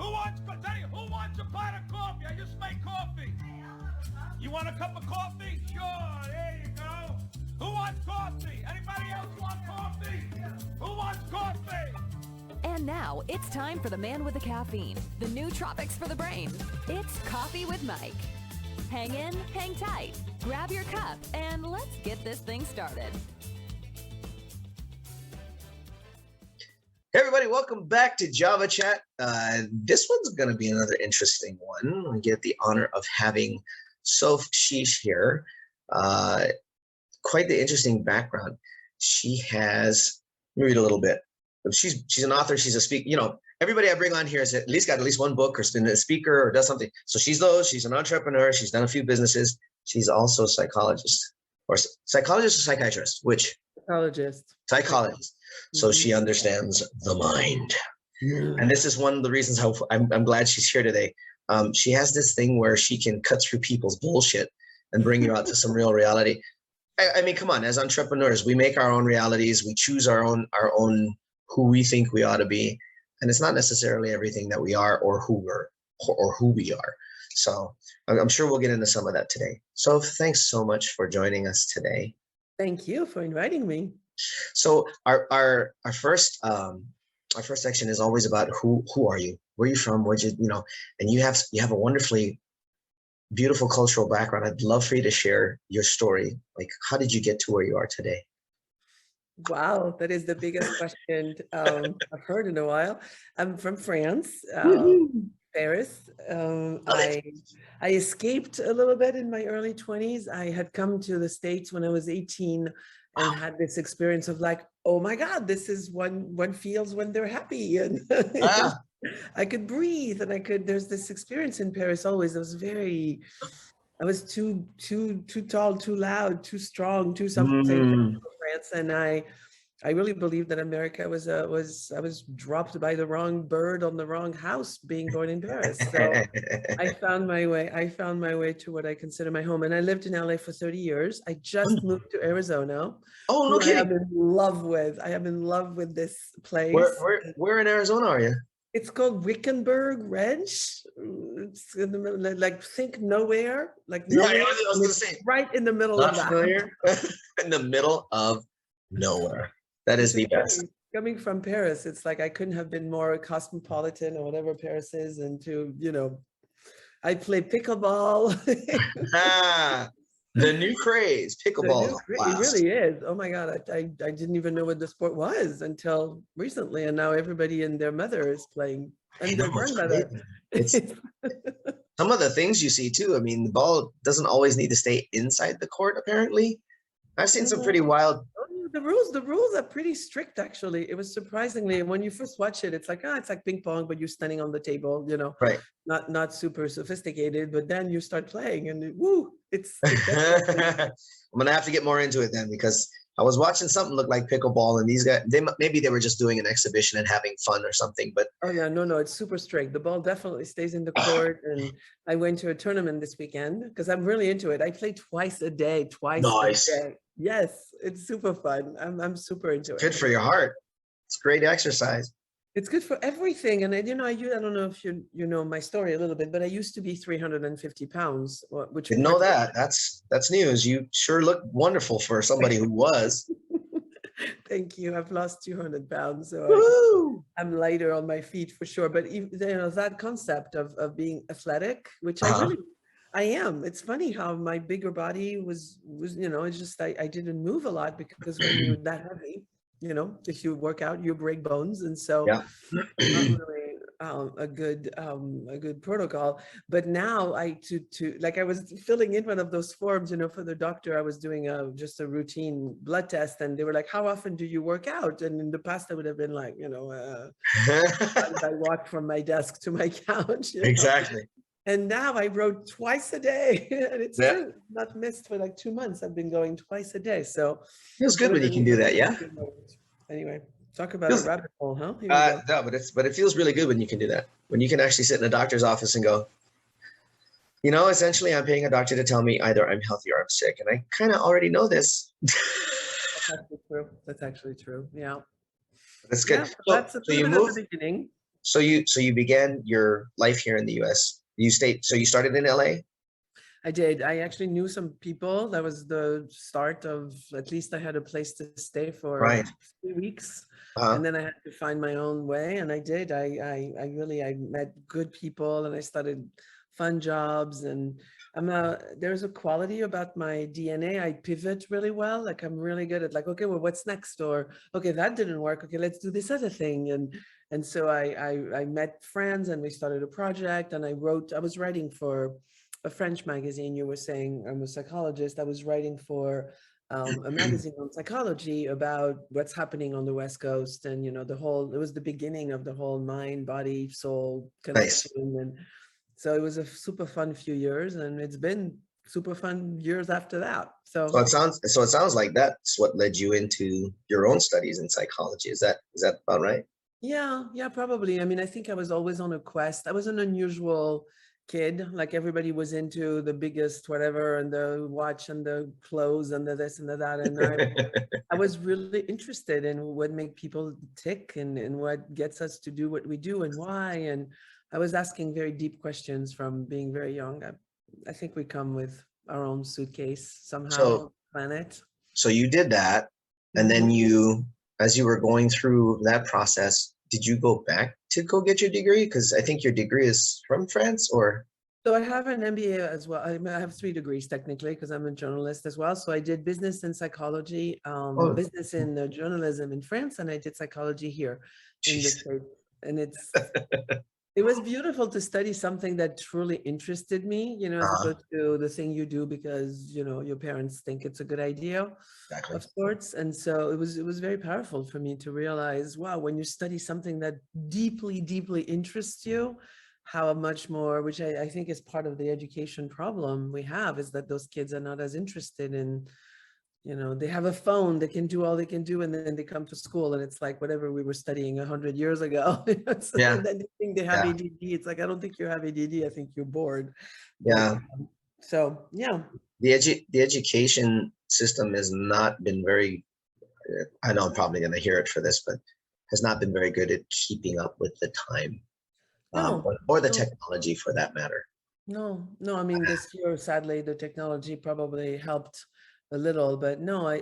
Who wants a pot of coffee? I just made coffee. You want a cup of coffee? Sure, there you go. Who wants coffee? Anybody else want coffee? Who wants coffee? And now it's time for the man with the caffeine, the new tropics for the brain. It's Coffee with Mike. Hang in, hang tight, grab your cup, and let's get this thing started. Hey everybody, welcome back to Java Chat. This one's going to be another interesting one. I get the honor of having Sophie Chiche here. Quite the interesting background. She has, let me read a little bit. She's an author, she's a speaker. You know, everybody I bring on here has at least got at least one book or has been a speaker or does something. So she's an entrepreneur, she's done a few businesses. She's also a psychologist or psychiatrist, which? Psychologist. So she understands the mind. And this is one of the reasons how I'm glad she's here today. She has this thing where she can cut through people's bullshit and bring you out to some real reality. I mean, come on, as entrepreneurs, we make our own realities. We choose our own who we think we ought to be. And it's not necessarily everything that we are or who we are. So I'm sure we'll get into some of that today. So thanks so much for joining us today. Thank you for inviting me. So our first section is always about who are you, where are you from, and you have a wonderfully beautiful cultural background. I'd love for you to share your story. Like, how did you get to where you are today? Wow, that is the biggest question I've heard in a while. I'm from France, Paris. I escaped a little bit in my early 20s. I had come to the States when I was 18 and had this experience of like, oh my God, this is one feels when they're happy. And I could breathe and there's this experience in Paris always. I was too tall, too loud, too strong, too something for France. And I really believe that America I was dropped by the wrong bird on the wrong house being born in Paris. So I found my way to what I consider my home. And I lived in LA for 30 years. I just moved to Arizona. Oh, no kidding. I am in love with this place. Where in Arizona are you? It's called Wickenburg Ranch. It's in the middle, like think nowhere, like nowhere. Yeah, I was gonna say, right in the middle of that. In the middle of nowhere. That is the best. Coming from Paris, it's like I couldn't have been more cosmopolitan or whatever Paris is, and I play pickleball. The new craze, pickleball. It really is. Oh my God, I didn't even know what the sport was until recently, and now everybody and their mother is playing, and their grandmother. It's some of the things you see too. I mean, the ball doesn't always need to stay inside the court. Apparently, I've seen some pretty wild. The rules are pretty strict, actually. It was surprisingly, when you first watch it, it's like, it's like ping pong, but you're standing on the table, right? Not super sophisticated, but then you start playing and it's I'm gonna have to get more into it then, because I was watching something look like pickleball, and these guys, maybe they were just doing an exhibition and having fun or something. But oh yeah, no, it's super strict. The ball definitely stays in the court. And I went to a tournament this weekend because I'm really into it. I play twice a day. Nice. A day. Yes, it's super fun. I'm super into it. Good for your heart. It's great exercise. It's good for everything. And I don't know if you know my story a little bit, but I used to be 350 pounds, which didn't know that. That's news. You sure look wonderful for somebody who was. Thank you. I've lost 200 pounds, so I'm lighter on my feet for sure. But that concept of being athletic, which I am. It's funny how my bigger body was it's just I didn't move a lot because when you're that heavy, if you work out, you break bones, and so not really a good protocol. But now I was filling in one of those forms, for the doctor. I was doing just a routine blood test, and they were like, "How often do you work out?" And in the past, I would have been like, I walk from my desk to my couch. Exactly. And now I rode twice a day, and it's not missed for like 2 months. I've been going twice a day, so feels good when you can do that. Yeah. Anyway, talk about a rabbit hole, huh? No, but it feels really good when you can do that. When you can actually sit in a doctor's office and go, essentially, I'm paying a doctor to tell me either I'm healthy or I'm sick, and I kind of already know this. That's actually true. Yeah. That's good. Yeah, so that's a bit of the beginning. So you began your life here in the US. So you started in LA? I did. I actually knew some people. That was the start of, at least I had a place to stay for Right. 3 weeks. Uh-huh. And then I had to find my own way. And I did. I met good people and I started fun jobs. And there's a quality about my DNA. I pivot really well. Like I'm really good at like, okay, well, what's next? Or, okay, that didn't work. Okay, let's do this other thing. And so I met friends and we started a project and I was writing for a French magazine. You were saying I'm a psychologist. I was writing for a magazine on psychology about what's happening on the West Coast, and it was the beginning of the whole mind, body, soul connection. Nice. And so it was a super fun few years, and it's been super fun years after that. So it sounds like that's what led you into your own studies in psychology. Is that about right? Yeah, probably. I mean, I think I was always on a quest. I was an unusual kid. Like everybody was into the biggest whatever and the watch and the clothes and the this and the that. And I was really interested in what make people tick and what gets us to do what we do and why. And I was asking very deep questions from being very young. I think we come with our own suitcase somehow, planet. So you did that, and then as you were going through that process, did you go back to go get your degree? Because I think your degree is from France, or? So I have an MBA as well. I have 3 degrees technically because I'm a journalist as well. So I did business in psychology, business in journalism in France, and I did psychology here in the States. And it was beautiful to study something that truly interested me, as opposed to the thing you do because, your parents think it's a good idea. Exactly. Of sorts. And so it was very powerful for me to realize, wow, when you study something that deeply, deeply interests you, how much more, which I think is part of the education problem we have, is that those kids are not as interested in, they have a phone, they can do all they can do, and then they come to school and it's like whatever we were studying 100 years ago. So Yeah. then they think they have ADD. It's like, I don't think you have ADD. I think you're bored. Yeah. So, yeah. The education system has not been very, I know I'm probably going to hear it for this, but has not been very good at keeping up with the time, or the technology for that matter. No, I mean, this year, sadly, the technology probably helped a little, but no, I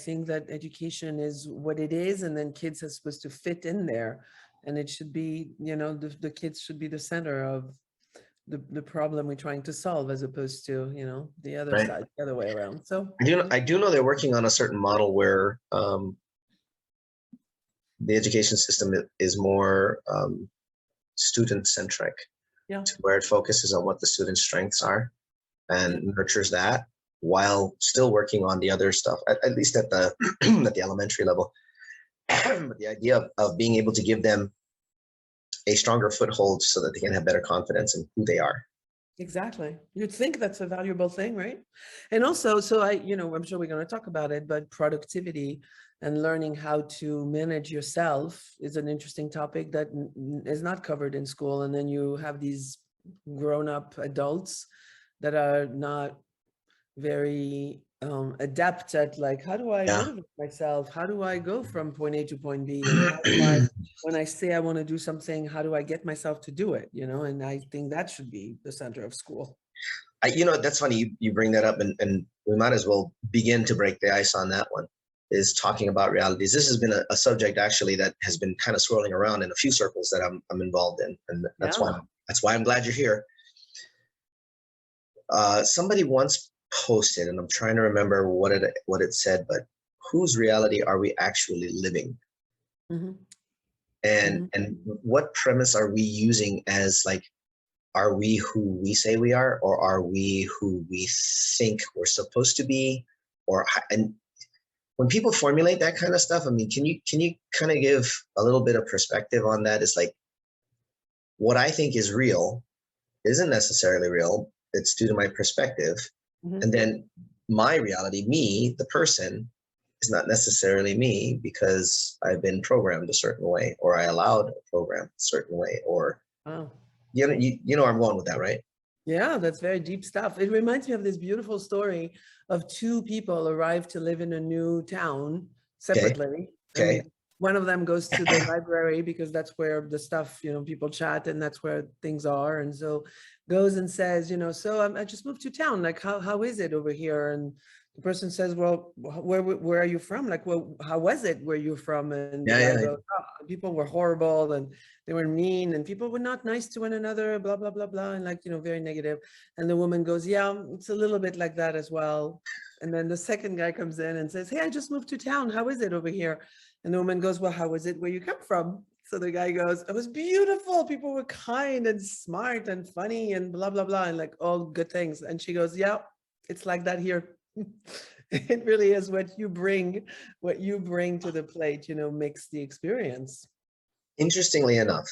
think that education is what it is, and then kids are supposed to fit in there, and it should be, the kids should be the center of the problem we're trying to solve, as opposed to, the other side, the other way around. So I do know they're working on a certain model where the education system is more student-centric, to where it focuses on what the student's strengths are and nurtures that while still working on the other stuff, at least at the at the elementary level. But the idea of being able to give them a stronger foothold so that they can have better confidence in who they are. Exactly. You'd think that's a valuable thing, right? And also, so I'm sure we're going to talk about it, but productivity and learning how to manage yourself is an interesting topic that is not covered in school. And then you have these grown-up adults that are not very adept at, like, how do I motivate myself? How do I go from point A to point B? And how do I, when I say I want to do something, how do I get myself to do it? And I think that should be the center of school. That's funny you bring that up, and we might as well begin to break the ice on that one, is talking about realities. This has been a subject actually that has been kind of swirling around in a few circles that I'm involved in, and that's why I'm glad you're here. Somebody once posted, and I'm trying to remember what it said, but whose reality are we actually living? Mm-hmm. And what premise are we using as, like, are we who we say we are, or are we who we think we're supposed to be? And when people formulate that kind of stuff, I mean, can you kind of give a little bit of perspective on that? It's like, what I think is real isn't necessarily real. It's due to my perspective. And then my reality, me, the person, is not necessarily me because I've been programmed a certain way, or I allowed a program a certain way, or you know where I'm going with that, right? Yeah, that's very deep stuff. It reminds me of this beautiful story of 2 people arrived to live in a new town separately. Okay. one of them goes to the library because that's where the stuff, people chat and that's where things are. And so goes and says, so I just moved to town. Like, how is it over here? And the person says, well, where are you from? Like, well, how was it where you're from? And the guy goes, oh, people were horrible and they were mean and people were not nice to one another, blah, blah, blah, blah. And like, very negative. And the woman goes, yeah, it's a little bit like that as well. And then the second guy comes in and says, hey, I just moved to town. How is it over here? And the woman goes, well, how was it where you come from? So the guy goes, it was beautiful. People were kind and smart and funny and blah, blah, blah. And like all good things. And she goes, yeah, it's like that here. It really is what you bring to the plate, makes the experience. Interestingly enough,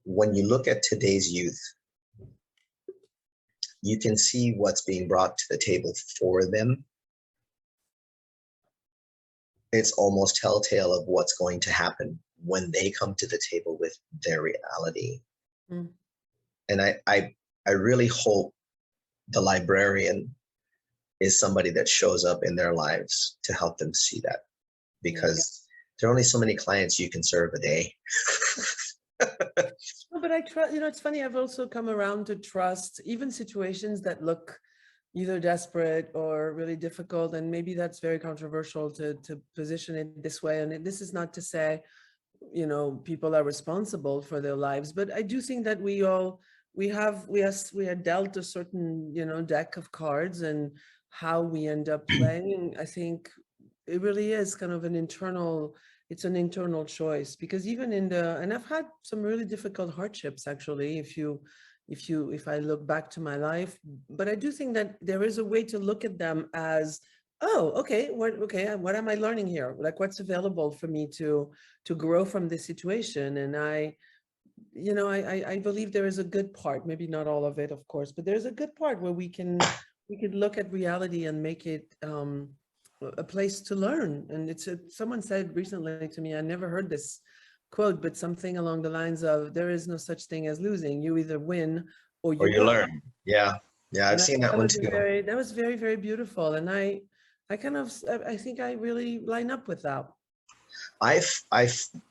when you look at today's youth, you can see what's being brought to the table for them. It's almost telltale of what's going to happen when they come to the table with their reality. Mm. And I really hope the librarian is somebody that shows up in their lives to help them see that, because there are only so many clients you can serve a day. No, but I trust, it's funny, I've also come around to trust even situations that look either desperate or really difficult. And maybe that's very controversial to position it this way. And this is not to say, people are responsible for their lives, but I do think that we are dealt a certain, deck of cards, and how we end up playing. I think it really is kind of an internal choice, because even and I've had some really difficult hardships, actually, if I look back to my life, but I do think that there is a way to look at them as, oh, okay, what am I learning here? Like, what's available for me to grow from this situation? And I believe there is a good part, maybe not all of it, of course, but there's a good part where we could look at reality and make it a place to learn. And someone said recently to me, I never heard this quote, but something along the lines of, there is no such thing as losing. You either win or you learn. Yeah. I've seen that one too. That was very, very beautiful. And I think I really line up with that. I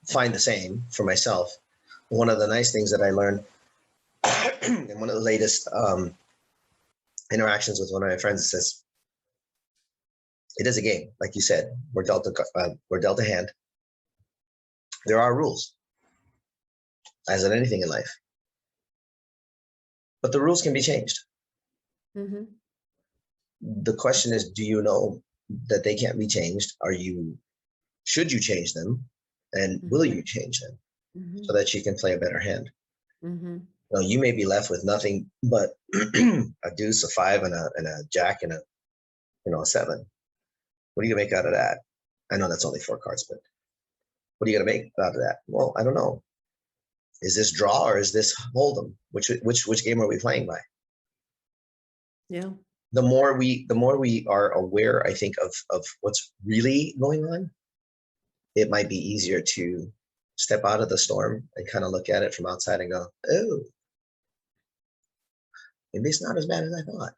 find the same for myself. One of the nice things that I learned in one of the latest interactions with one of my friends says, it is a game, like you said. We're dealt a hand. There are rules, as in anything in life, but the rules can be changed. Mm-hmm. The question is, do you know that they can't be changed? Should you change them, and will you change them, so that you can play a better hand? Mm-hmm. Now, you may be left with nothing but a deuce, a 5, and a jack, and a 7. What are you gonna make out of that? I know that's only 4 cards, but what are you gonna make out of that? Well, I don't know. Is this draw or is this hold'em? Which game are we playing by? Yeah. The more we are aware, I think, of what's really going on, it might be easier to step out of the storm and kind of look at it from outside and go, oh, maybe it's not as bad as I thought.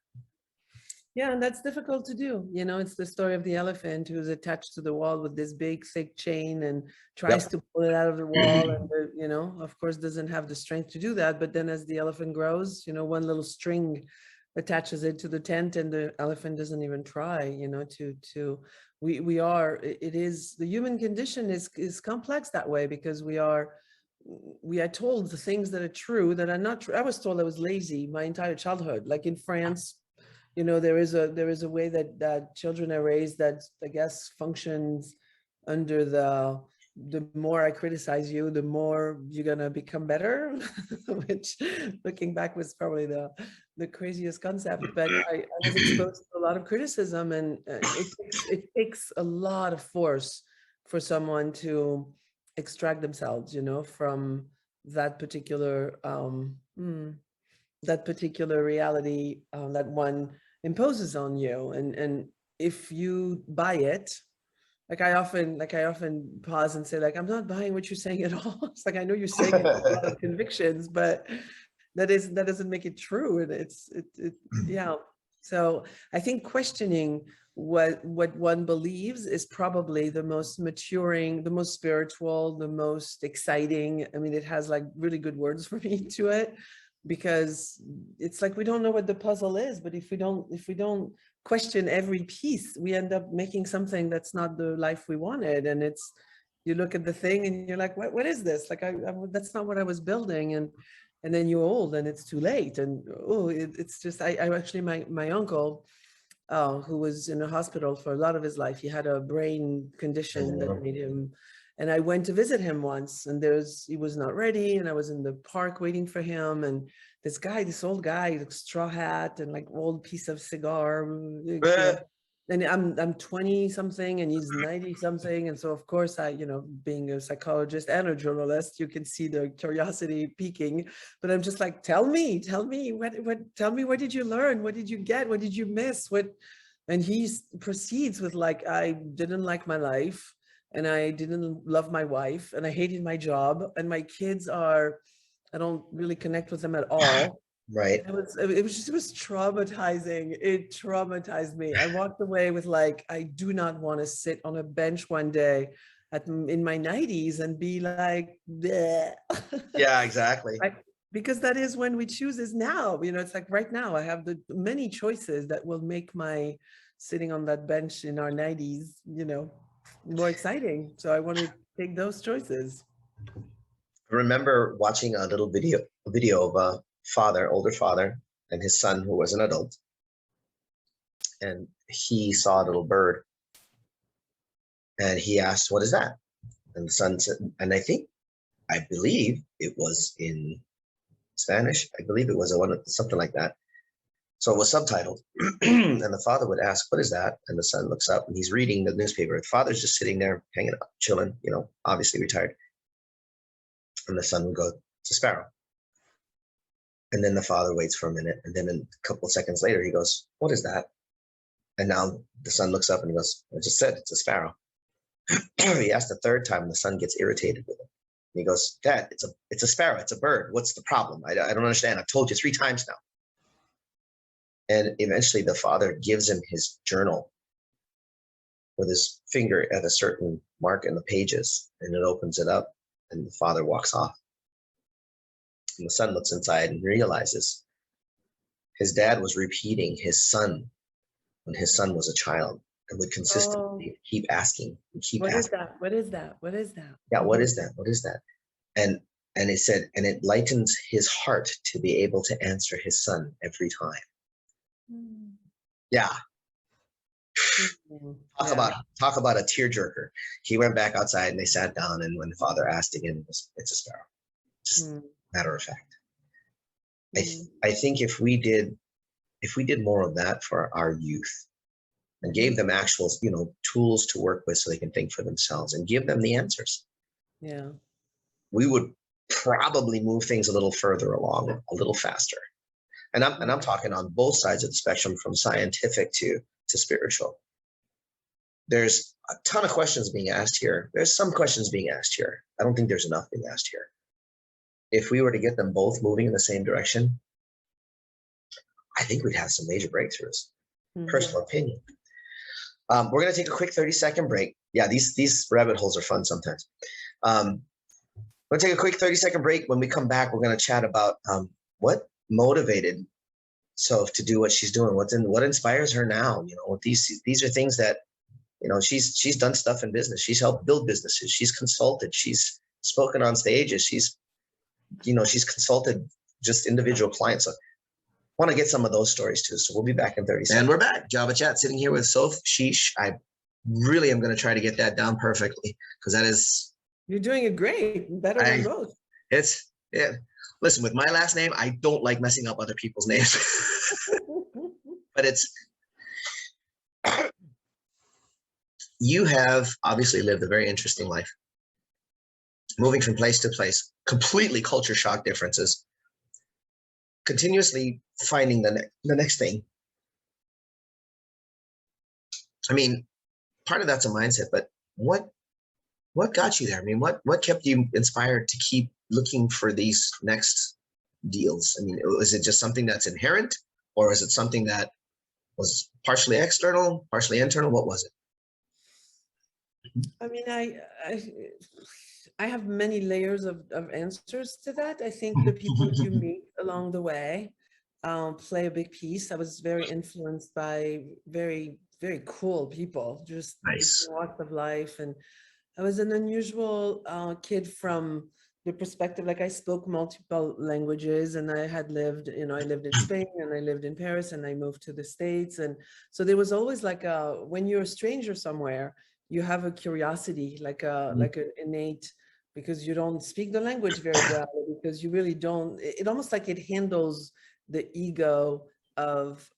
Yeah, and that's difficult to do. It's the story of the elephant who's attached to the wall with this big thick chain and tries to pull it out of the wall, and of course doesn't have the strength to do that. But then as the elephant grows, one little string attaches it to the tent, and the elephant doesn't even try. The human condition is complex that way, because we are told the things that are true that are not true. I was told I was lazy my entire childhood. Like in France, there is a way that children are raised that, I guess, functions under the more I criticize you, the more you're gonna become better, which, looking back, was probably the craziest concept. But I was exposed to a lot of criticism, and it takes a lot of force for someone to extract themselves, from that particular reality that one imposes on you. And if you buy it, like I often pause and say, like, I'm not buying what you're saying at all. It's like, I know you're saying it with a lot of convictions, but that doesn't make it true. And yeah. So I think questioning what one believes is probably the most maturing, the most spiritual, the most exciting. I mean, it has like really good words for me to it, because it's like we don't know what the puzzle is, but if we don't question every piece, we end up making something that's not the life we wanted. And it's, you look at the thing and you're like, what is this? Like, that's not what I was building. And then you're old and it's too late. And it's just, I actually, my uncle, who was in a hospital for a lot of his life, he had a brain condition that made him, and I went to visit him once, and he was not ready, and I was in the park waiting for him, and this old guy, like straw hat and like old piece of cigar, and I'm 20 something and he's 90 something. And so of course I, being a psychologist and a journalist, you can see the curiosity peaking, but I'm just like, tell me what did you learn? What did you get? What did you miss? And he proceeds with like, I didn't like my life, and I didn't love my wife, and I hated my job, and my kids I don't really connect with them at all. Right. It was traumatizing. It traumatized me. I walked away with like, I do not want to sit on a bench one day in my 90s and be like, bleh. Yeah, exactly. Because that is when we choose is now. It's like right now I have the many choices that will make my sitting on that bench in our 90s, more exciting. So I want to take those choices. I remember watching a little video of a older father, and his son who was an adult, and he saw a little bird, and he asked, "What is that?" And the son said, and I believe it was in Spanish. I believe it was something like that. So it was subtitled, and the father would ask, "What is that?" And the son looks up and he's reading the newspaper. The father's just sitting there, hanging up, chilling, obviously retired. And the son would go, "It's a sparrow." And then the father waits for a minute. And then a couple of seconds later, he goes, "What is that?" And now the son looks up and he goes, "I just said it's a sparrow." He asked the third time, and the son gets irritated with him. And he goes, "Dad, it's a sparrow. It's a bird. What's the problem? I don't understand. I've told you 3 times now." And eventually the father gives him his journal with his finger at a certain mark in the pages, and it opens it up, and the father walks off. And the son looks inside and realizes his dad was repeating his son when his son was a child, and would consistently keep asking and keep asking. What is that? What is that? What is that? Yeah, what is that? What is that? And it said, and it lightens his heart to be able to answer his son every time. Yeah. Talk about a tearjerker. He went back outside and they sat down, and when the father asked again, it's a sparrow. Just matter of fact. I think if we did more of that for our youth and gave them actual, tools to work with so they can think for themselves and give them the answers. Yeah. We would probably move things a little further along, a little faster. And I'm talking on both sides of the spectrum, from scientific to spiritual. There's a ton of questions being asked here. There's some questions being asked here. I don't think there's enough being asked here. If we were to get them both moving in the same direction, I think we'd have some major breakthroughs. Personal opinion. We're going to take a quick 30-second break. Yeah, these rabbit holes are fun sometimes. We're going to take a quick 30-second break. When we come back, we're going to chat about what motivated Soph to do what she's doing. What inspires her now? These are things that, she's done stuff in business. She's helped build businesses. She's consulted. She's spoken on stages. She's consulted just individual clients. So I want to get some of those stories too. So we'll be back in 30 seconds. And we're back. Java Chat, sitting here with Sophie Chiche. I really am going to try to get that down perfectly, because that is. You're doing it great. Better than most. Listen, with my last name, I don't like messing up other people's names. But you have obviously lived a very interesting life, moving from place to place, completely culture shock differences, continuously finding the next thing. I mean, part of that's a mindset, but what got you there? I mean, what kept you inspired to keep looking for these next deals? I mean, is it just something that's inherent, or is it something that Was partially external, partially internal? What was it? I mean, I have many layers of answers to that. I think the people you meet along the way play a big piece. I was very influenced by very, very cool people, just Nice. walks of life. And I was an unusual kid from the perspective, like I spoke multiple languages, and I had lived, I lived in Spain and I lived in Paris and I moved to the States. And so there was always like when you're a stranger somewhere, you have a curiosity, like an innate, because you don't speak the language very well, because you really don't, it almost like it handles the ego of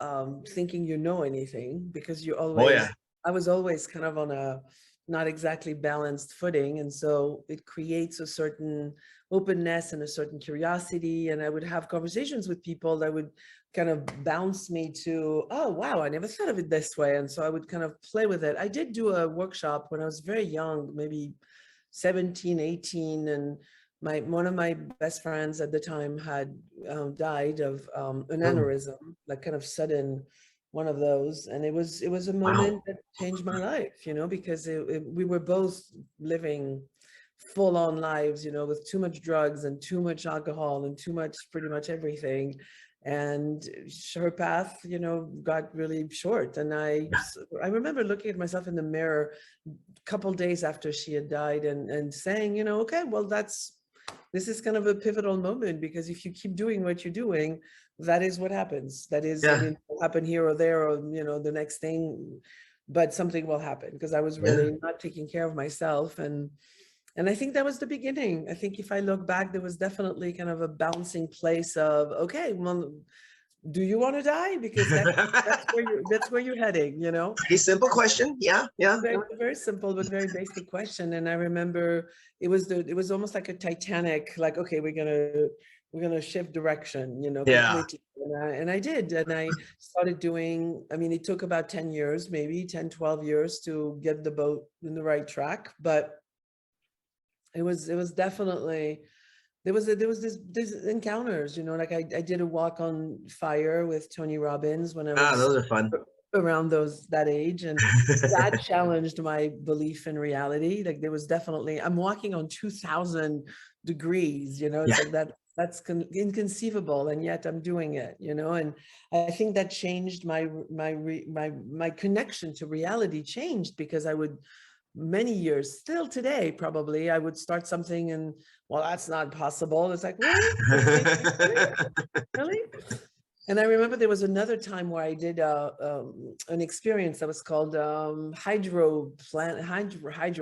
thinking you know anything, because you always, I was always kind of on a not exactly balanced footing. And so it creates a certain openness and a certain curiosity. And I would have conversations with people that would kind of bounce me to, oh, wow, I never thought of it this way. And so I would kind of play with it. I did do a workshop when I was very young, maybe 17, 18. And one of my best friends at the time had died of an aneurysm, like kind of sudden, one of those. And it was a moment that changed my life, because we were both living full-on lives, with too much drugs and too much alcohol and too much, pretty much everything. And her path, got really short. And I remember looking at myself in the mirror a couple days after she had died and saying, okay, well, this is kind of a pivotal moment, because if you keep doing what you're doing, that is what happens. That is, I mean, it'll happen here or there, or, the next thing, but something will happen, because I was really not taking care of myself. And I think that was the beginning. I think if I look back, there was definitely kind of a bouncing place of, okay, well, do you want to die? Because that's where you're heading, Pretty simple question. Yeah. Very, very simple, but very basic question. And I remember it was almost like a Titanic, like, okay, we're gonna shift direction, completely. And I did. And I started doing, I mean, it took about 10 years, maybe 10, 12 years to get the boat in the right track. But it was definitely, there was these encounters, like I did a walk on fire with Tony Robbins when I was those are fun. around that age, and that challenged my belief in reality. Like there was definitely, I'm walking on 2000 degrees, it's like that's inconceivable, and yet I'm doing it, and I think that changed my connection to reality changed, because I would, many years, still today, probably, I would start something and, well, that's not possible. It's like, really? Really? And I remember there was another time where I did an experience that was called hydro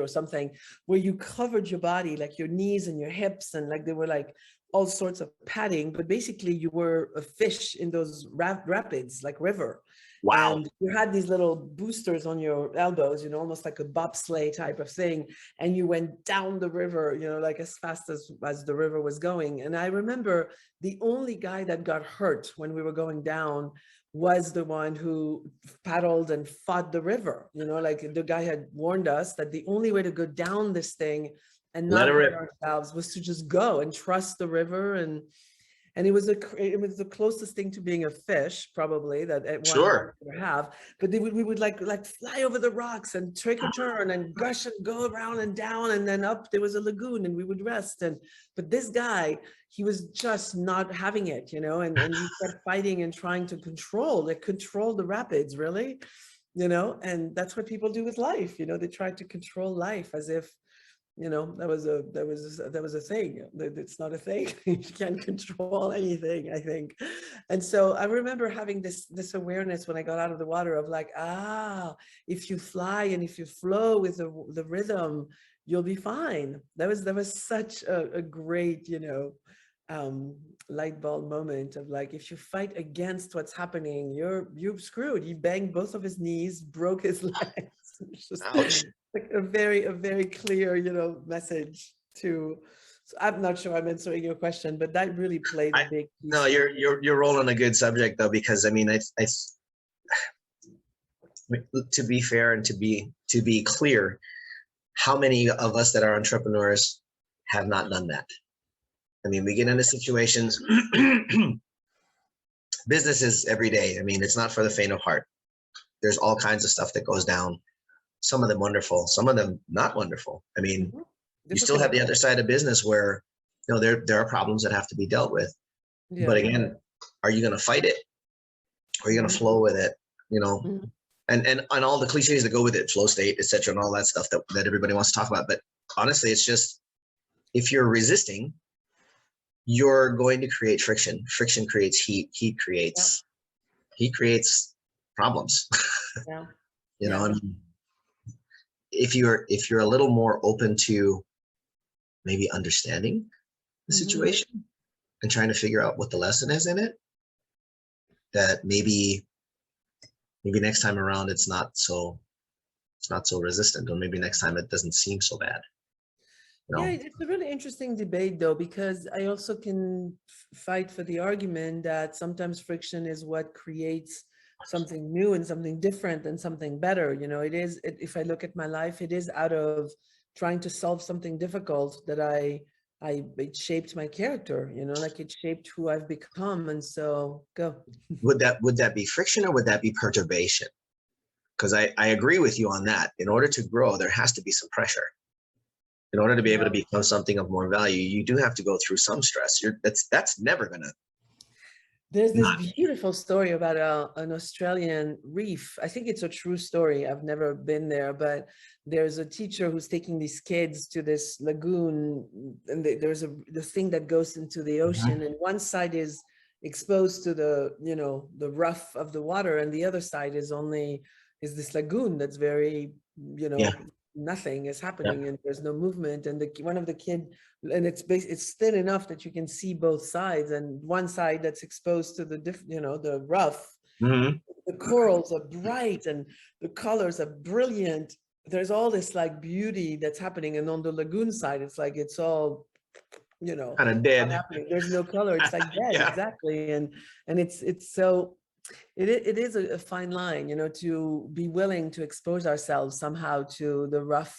something, where you covered your body, like your knees and your hips, and like they were like all sorts of padding, but basically you were a fish in those rapids, like river. Wow. And you had these little boosters on your elbows, almost like a bobsleigh type of thing. And you went down the river, like as fast as the river was going. And I remember the only guy that got hurt when we were going down was the one who paddled and fought the river. Like the guy had warned us that the only way to go down this thing and not hurt ourselves was to just go and trust the river. And it was the closest thing to being a fish, probably, that at one point we have. But we would like fly over the rocks and take a turn and gush and go around and down, and then up there was a lagoon and we would rest. But this guy, he was just not having it, and he kept fighting and trying to control the rapids, really, and that's what people do with life. They try to control life as if, that was a thing. It's not a thing. You can't control anything, I think. And so I remember having this awareness when I got out of the water of like, if you fly and if you flow with the rhythm, you'll be fine. That was such a great, light bulb moment of like, if you fight against what's happening, you're screwed. He banged both of his knees, broke his legs. It's just like a very clear, message to. So I'm not sure I'm answering your question, but that really played a big piece. No, you're rolling a good subject though, because I mean, to be fair and to be clear, how many of us that are entrepreneurs have not done that? I mean, we get into situations, business is every day. I mean, it's not for the faint of heart. there's all kinds of stuff that goes down. Some of them wonderful, some of them not wonderful. I mean, you still have the other side of business where, you know, there are problems that have to be dealt with. Yeah. But again, are you going to fight it? Or are you going to flow with it? You know, and all the cliches that go with it, flow state, etc., and all that stuff that everybody wants to talk about. But honestly, it's just, if you're resisting, you're going to create friction. Friction creates heat. Heat creates problems. Yeah. You know, and if you're a little more open to maybe understanding the situation and trying to figure out what the lesson is in it, that maybe next time around it's not so resistant, or maybe next time it doesn't seem so bad. You know? Yeah, it's a really interesting debate though, because I also can fight for the argument that sometimes friction is what creates something new and something different and something better. You know, if I look at my life, it is out of trying to solve something difficult that it shaped my character, you know, like it shaped who I've become. And so go. Would that be friction, or would that be perturbation? Because I agree with you on that. In order to grow, there has to be some pressure. In order to be able to become something of more value, you do have to go through some stress. That's never gonna. There's this beautiful story about an Australian reef. I think it's a true story. I've never been there, but there's a teacher who's taking these kids to this lagoon, and there's this thing that goes into the ocean, and one side is exposed to the, you know, the rough of the water, and the other side is this lagoon that's very, you know, nothing is happening and there's no movement, and one of the kid, and it's thin enough that you can see both sides, and one side that's exposed to the the rough, the corals are bright and the colors are brilliant, there's all this like beauty that's happening, and on the lagoon side it's like it's all, you know, kind of dead. There's no color, it's like dead. Exactly. And it's so it is a fine line, you know, to be willing to expose ourselves somehow to the rough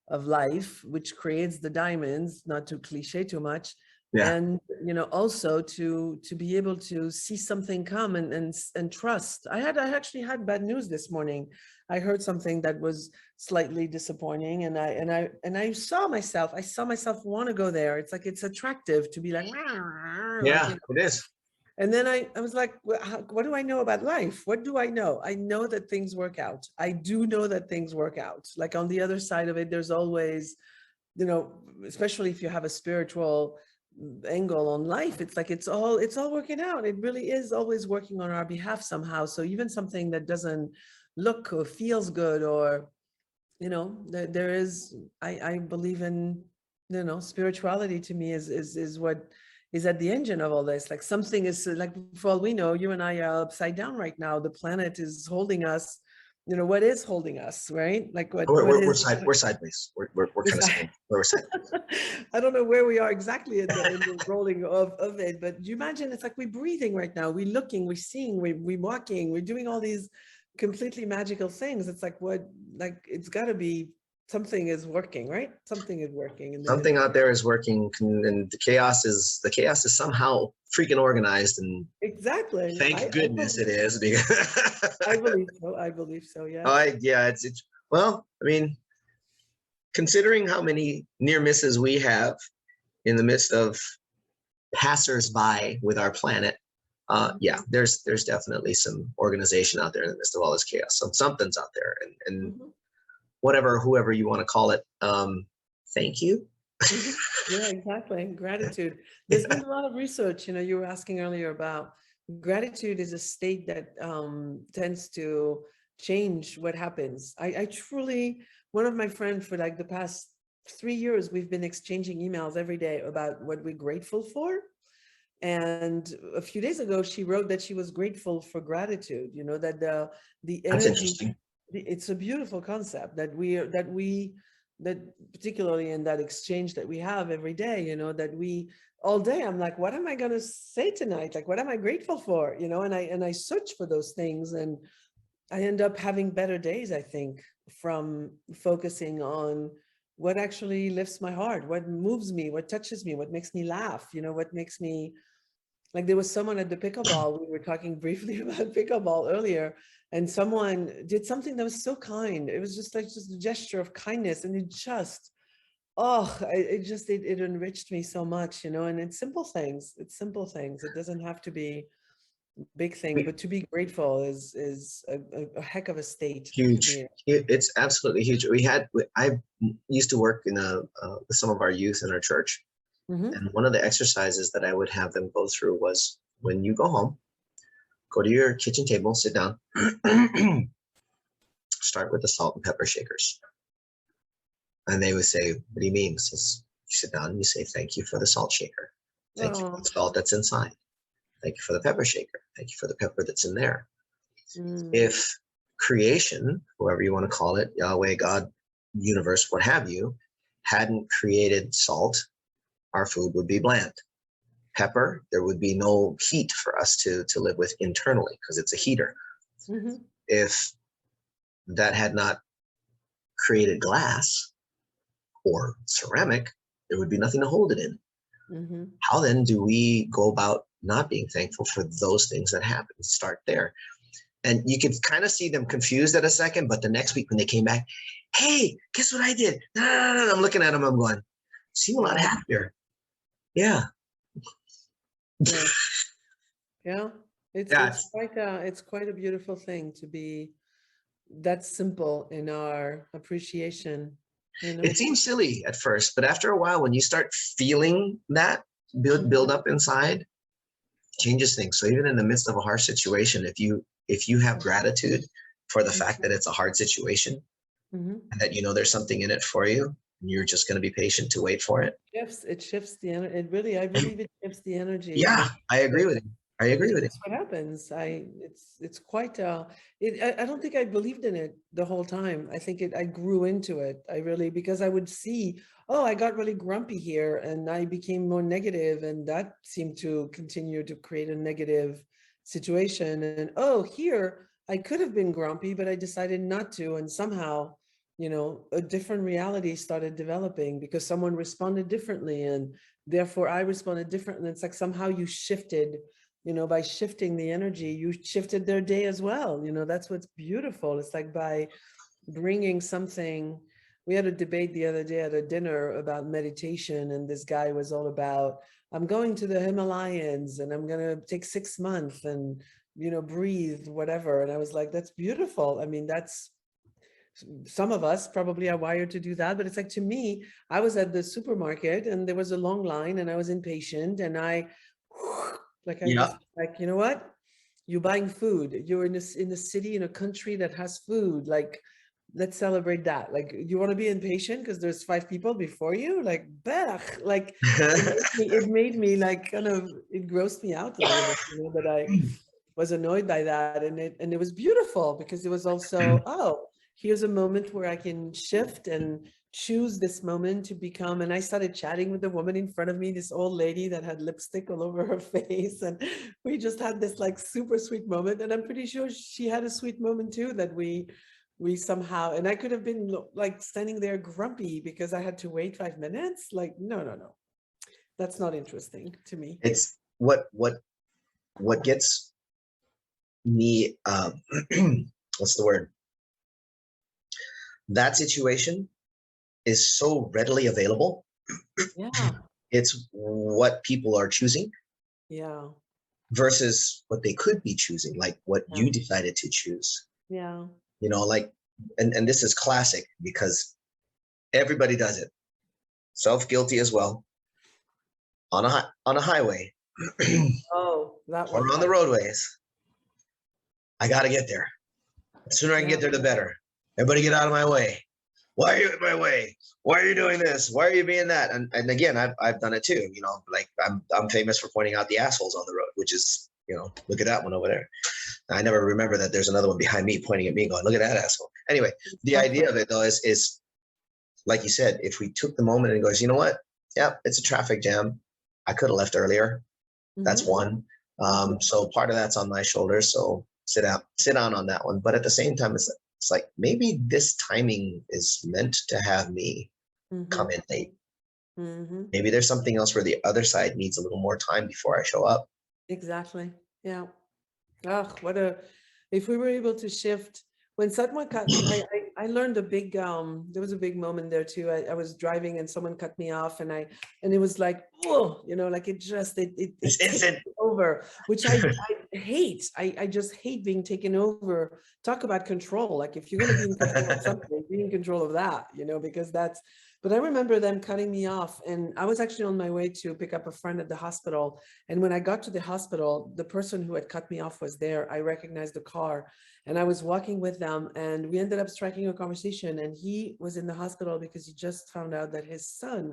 of life, which creates the diamonds, not to cliche too much. And, you know, also to be able to see something come and trust. I actually had bad news this morning. I heard something that was slightly disappointing, and I saw myself want to go there. It's like, it's attractive to be like, it is. And then I was like, what do I know about life? What do I know? I know that things work out. I do know that things work out. Like on the other side of it, there's always, you know, especially if you have a spiritual angle on life, it's like it's all working out. It really is always working on our behalf somehow. So even something that doesn't look or feels good, or, you know, there is, I believe in, you know, spirituality to me is what is at the engine of all this. Like something is, like, for all we know, you and I are upside down right now. The planet is holding us. You know, what is holding us, right? Like we're sideways. We're kind of we're sideways. I don't know where we are exactly in the rolling of it, but you imagine it's like we're breathing right now. We're looking, we're seeing, we're walking, we're doing all these completely magical things. It's like, what, like, it's got to be, something is working, right? Something is working. And something out there is working, and the chaos is somehow freaking organized. And exactly. Thank goodness it is. Because I believe so. I believe so. Yeah. It's well, I mean, considering how many near misses we have in the midst of passers-by with our planet, there's definitely some organization out there in the midst of all this chaos. So something's out there, and whoever you want to call it, thank you. Yeah, exactly. Gratitude. There's been a lot of research, you know, you were asking earlier about gratitude is a state that tends to change what happens. I truly, one of my friends for like the past 3 years, we've been exchanging emails every day about what we're grateful for. And a few days ago, she wrote that she was grateful for gratitude, you know, that the energy, it's a beautiful concept that that particularly in that exchange that we have every day, you know, that we all day, I'm like, what am I going to say tonight? Like, what am I grateful for? You know, and I search for those things, and I end up having better days, I think, from focusing on what actually lifts my heart, what moves me, what touches me, what makes me laugh, you know, what makes me Like there was someone at the pickleball, we were talking briefly about pickleball earlier, and someone did something that was so kind. It was just like just a gesture of kindness, and it just, it enriched me so much, you know. And it's simple things. It's simple things. It doesn't have to be big things, but to be grateful is a heck of a state to Huge. be in. It's absolutely huge. I used to work in with some of our youth in our church. Mhm. And one of the exercises that I would have them go through was when you go home, go to your kitchen table, sit down, start with the salt and pepper shakers. And they would say, what do you mean? Says, you sit down and you say, thank you for the salt shaker. Thank you for the salt that's inside. Thank you for the pepper shaker. Thank you for the pepper that's in there. Mm. If creation, whoever you want to call it, Yahweh, God, universe, what have you, hadn't created salt, our food would be bland. Pepper, there would be no heat for us to live with internally because it's a heater. Mhm. If that had not created glass or ceramic, there would be nothing to hold it in. Mhm. How then do we go about not being thankful for those things that happen? Start there. And you could kind of see them confused at a second, but the next week when they came back, hey, guess what I did? I'm looking at them, I'm going, seem a lot happier. Yeah. Yeah. Yeah. Yeah, It's quite a beautiful thing to be that simple in our appreciation, you know. it seems silly at first, but after a while, when you start feeling that build up inside, changes things. So even in the midst of a harsh situation, if you have gratitude for the fact that it's a hard situation Mhm. and that you know there's something in it for you, you're just going to be patient to wait for it. It shifts the energy. It really, I believe it shifts the energy. It Yeah, makes I agree with you. I agree with you. That's what happens. It's quite I don't think I believed in it the whole time. I think I grew into it. I really, because I would see, oh, I got really grumpy here and I became more negative, and that seemed to continue to create a negative situation. And oh, here I could have been grumpy, but I decided not to. And somehow, you know, a different reality started developing because someone responded differently, and therefore I responded differently. And it's like somehow you shifted, you know, by shifting the energy, you shifted their day as well. You know, that's what's beautiful. It's like by bringing something. We had a debate the other day at a dinner about meditation, and this guy was all about, I'm going to the Himalayas and I'm going to take 6 months and, you know, breathe, whatever. And I was like, that's beautiful. I mean, that's, some of us probably are wired to do that, but it's like, to me, I was at the supermarket and there was a long line and I was impatient, and I Yeah. just like, you know what? You're buying food. You're in a city, in a country that has food. Like, let's celebrate that. Like, you want to be impatient because there's 5 people before you? Like, blech. Like, it made me like kind of, it grossed me out a little bit, you know, that I was annoyed by that. And it was beautiful because it was also, oh, here's a moment where I can shift and choose this moment to become. And I started chatting with the woman in front of me, this old lady that had lipstick all over her face. And we just had this like super sweet moment. And I'm pretty sure she had a sweet moment too, that we somehow, and I could have been like standing there grumpy because I had to wait 5 minutes. Like, no, that's not interesting to me. It's what gets me what's the word? That situation is so readily available. Yeah. It's what people are choosing Yeah. versus what they could be choosing, like what Yeah. you decided to choose. Yeah. You know, like, and this is classic because everybody does it. Self-guilty as well. On a highway Oh, that or one. on the roadways. I gotta get there. The sooner I can Yeah. get there, the better. Everybody get out of my way. Why are you in my way? Why are you doing this? Why are you being that? And again, I've done it too. You know, like I'm famous for pointing out the assholes on the road, which is, you know, look at that one over there. I never remember that there's another one behind me pointing at me going, look at that asshole. Anyway, the idea of it though is like you said, if we took the moment and goes, you know what? Yeah, it's a traffic jam. I could have left earlier. That's one. So part of that's on my shoulders. So sit down on that one. But at the same time, it's like maybe this timing is meant to have me come in late. Maybe there's something else where the other side needs a little more time before I show up. Exactly. Yeah. Oh, if we were able to shift when someone cut, I learned a big, there was a big moment there too. I was driving and someone cut me off and it was like, oh, like it just, It's it takes instant. over, which I hate. I just hate being taken over. Talk about control. Like if you're going to be in control of something, be in control of that, because but I remember them cutting me off and I was actually on my way to pick up a friend at the hospital. And when I got to the hospital, the person who had cut me off was there. I recognized the car and I was walking with them and we ended up striking a conversation and he was in the hospital because he just found out that his son,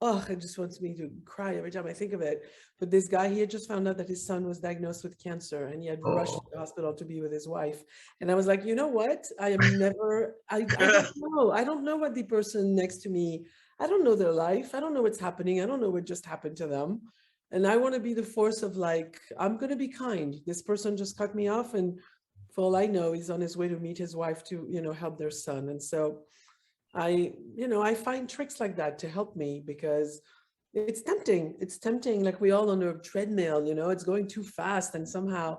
oh, it just wants me to cry every time I think of it. But this guy, he had just found out that his son was diagnosed with cancer and he had rushed to the hospital to be with his wife. And I was like, you know what? I don't know. I don't know what the person next to me, I don't know their life. I don't know what's happening. I don't know what just happened to them. And I want to be the force of like, I'm going to be kind. This person just cut me off. And for all I know, he's on his way to meet his wife to, help their son. And so I find tricks like that to help me because it's tempting. It's tempting. Like we all on a treadmill, it's going too fast. And somehow,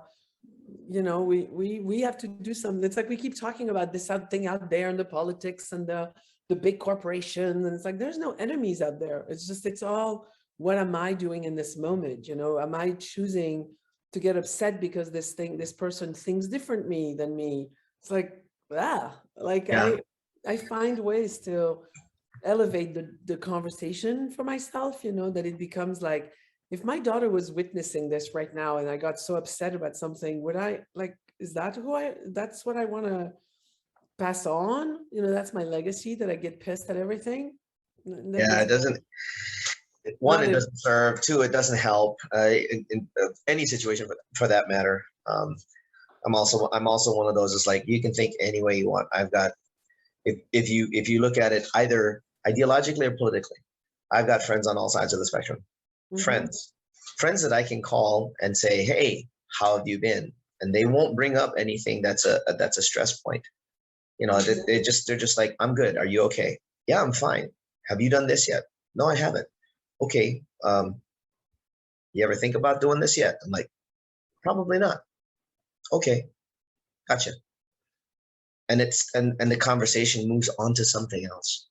we have to do something. It's like we keep talking about this thing out there in the politics and the big corporations. And it's like, there's no enemies out there. It's all, what am I doing in this moment? Am I choosing to get upset because this person thinks differently than me? It's like, Yeah. I find ways to elevate the conversation for myself, that it becomes like, if my daughter was witnessing this right now and I got so upset about something, would I is that that's what I want to pass on? That's my legacy, that I get pissed at everything. Yeah, it doesn't. One, it doesn't serve. Two, it doesn't help. In any situation, for that matter. I'm also one of those. It's like you can think any way you want. I've got, if you look at it either ideologically or politically, I've got friends on all sides of the spectrum. Mm-hmm. Friends that I can call and say, hey, how have you been? And they won't bring up anything that's a stress point. Mm-hmm. they're just like, I'm good. Are you okay? Yeah, I'm fine. Have you done this yet? No, I haven't. Okay. You ever think about doing this yet? I'm like, probably not. Okay, gotcha. And the conversation moves on to something else.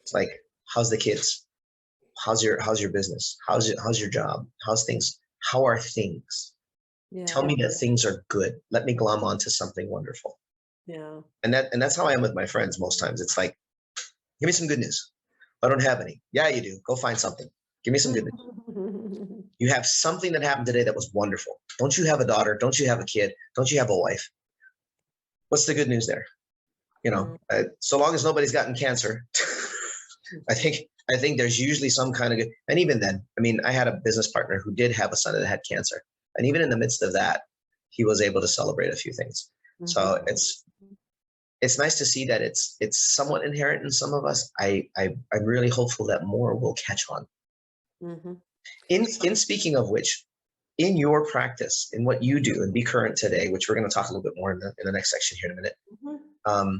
It's like, how's the kids? How's your business? How's your job? How's things? How are things? Yeah. Tell me that things are good. Let me glom onto something wonderful. Yeah. And that's how I am with my friends most times. It's like, give me some good news. I don't have any. Yeah, you do. Go find something. Give me some good news. You have something that happened today that was wonderful. Don't you have a daughter? Don't you have a kid? Don't you have a wife? What's the good news there? So long as nobody's gotten cancer, I think there's usually some kind of good. And even then, I mean, I had a business partner who did have a son that had cancer. And even in the midst of that, he was able to celebrate a few things. Mm-hmm. So it's nice to see that it's somewhat inherent in some of us. I'm really hopeful that more will catch on. Mm-hmm. In speaking of which, in your practice, in what you do and BeCurrent today, which we're going to talk a little bit more in the next section here in a minute, mm-hmm.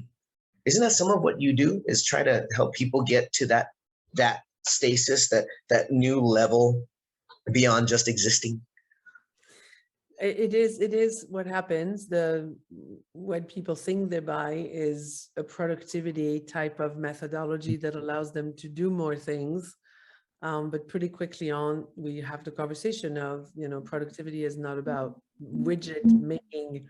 Isn't that some of what you do, is try to help people get to that stasis, that new level beyond just existing? It is what happens. What people think they buy is a productivity type of methodology that allows them to do more things. But pretty quickly on, we have the conversation of, productivity is not about widget making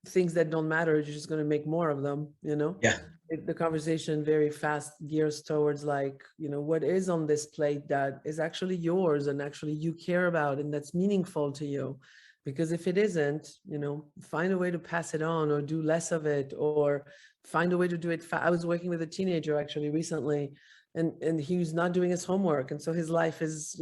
things that don't matter. You're just going to make more of them, Yeah. The conversation very fast gears towards like, what is on this plate that is actually yours and actually you care about and that's meaningful to you. Because if it isn't, find a way to pass it on or do less of it or find a way to do it. I was working with a teenager actually recently and he was not doing his homework. And so his life is,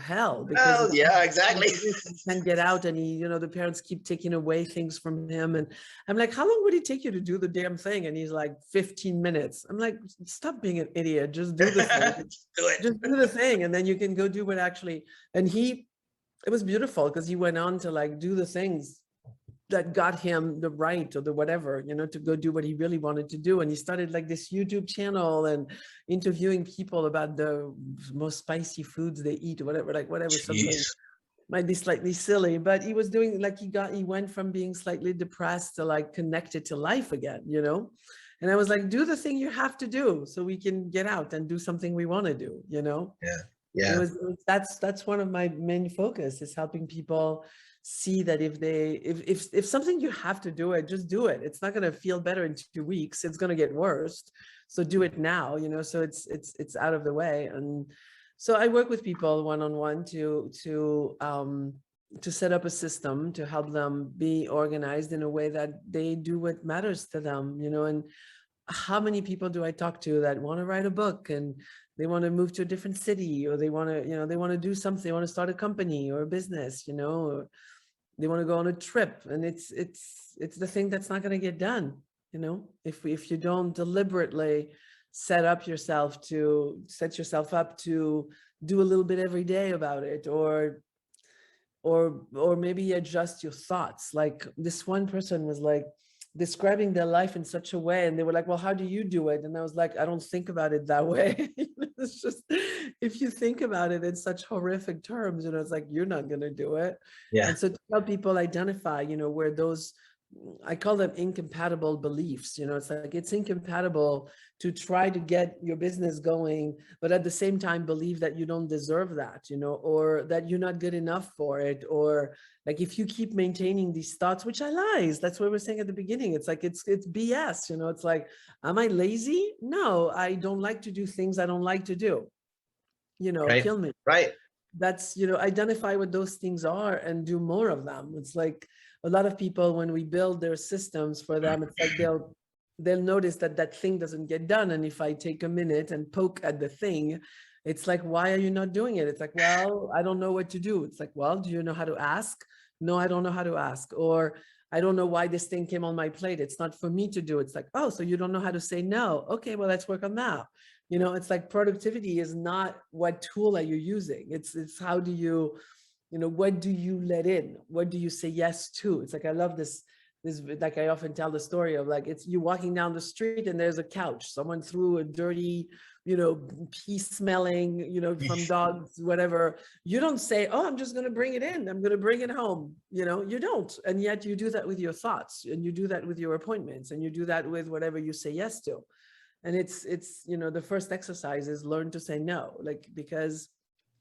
hell. Because yeah, exactly. He can't get out and he, the parents keep taking away things from him. And I'm like, how long would it take you to do the damn thing? And he's like, 15 minutes. I'm like, stop being an idiot. Just do the thing. Just do the thing. And then you can go do what actually, and it was beautiful because he went on to like do the things that got him the right or the whatever, to go do what he really wanted to do. And he started like this YouTube channel and interviewing people about the most spicy foods they eat or whatever, something. might be slightly silly, but he was doing like he went from being slightly depressed to like connected to life again, you know? And I was like, do the thing you have to do so we can get out and do something we want to do, you know? Yeah. And Yeah. that's one of my main focus is helping people see that if something you have to do it, just do it. It's not going to feel better in 2 weeks. It's going to get worse. So do it now, you know, so it's out of the way. And so I work with people one-on-one to set up a system to help them be organized in a way that they do what matters to them, you know. And how many people do I talk to that want to write a book and they want to move to a different city, or they want to, you know, they want to do something, they want to start a company or a business, you know, or they want to go on a trip, and it's the thing that's not going to get done, you know, if you don't deliberately set yourself up to do a little bit every day about it, or maybe adjust your thoughts. Like this one person was like describing their life in such a way, and they were like, well, how do you do it? And I was like, I don't think about it that way. It's just, if you think about it in such horrific terms, you know, it's like, you're not going to do it. Yeah. And so to help people identify, you know, where those, I call them incompatible beliefs, you know, it's like, it's incompatible to try to get your business going, but at the same time believe that you don't deserve that, you know, or that you're not good enough for it. Or like, if you keep maintaining these thoughts, which are lies, that's what we're saying at the beginning. It's like, it's BS, you know, it's like, am I lazy? No, I don't like to do things I don't like to do, you know, Right. kill me. Right. That's, you know, identify what those things are and do more of them. It's like a lot of people, when we build their systems for them, it's like they'll notice that thing doesn't get done. And if I take a minute and poke at the thing, it's like, why are you not doing it? It's like, well, I don't know what to do. It's like, well, do you know how to ask? No, I don't know how to ask. Or I don't know why this thing came on my plate. It's not for me to do. It's like, oh, so you don't know how to say no. Okay, well, let's work on that. You know, it's like productivity is not what tool are you using. It's how do you, you know, what do you let in? What do you say yes to? It's like, I love this, like I often tell the story of like, it's you walking down the street and there's a couch. Someone threw a dirty, you know, pee smelling, you know, from dogs, whatever. You don't say, oh, I'm just going to bring it in. I'm going to bring it home. You know, you don't. And yet you do that with your thoughts, and you do that with your appointments, and you do that with whatever you say yes to. And it's, you know, the first exercise is learn to say no, like, because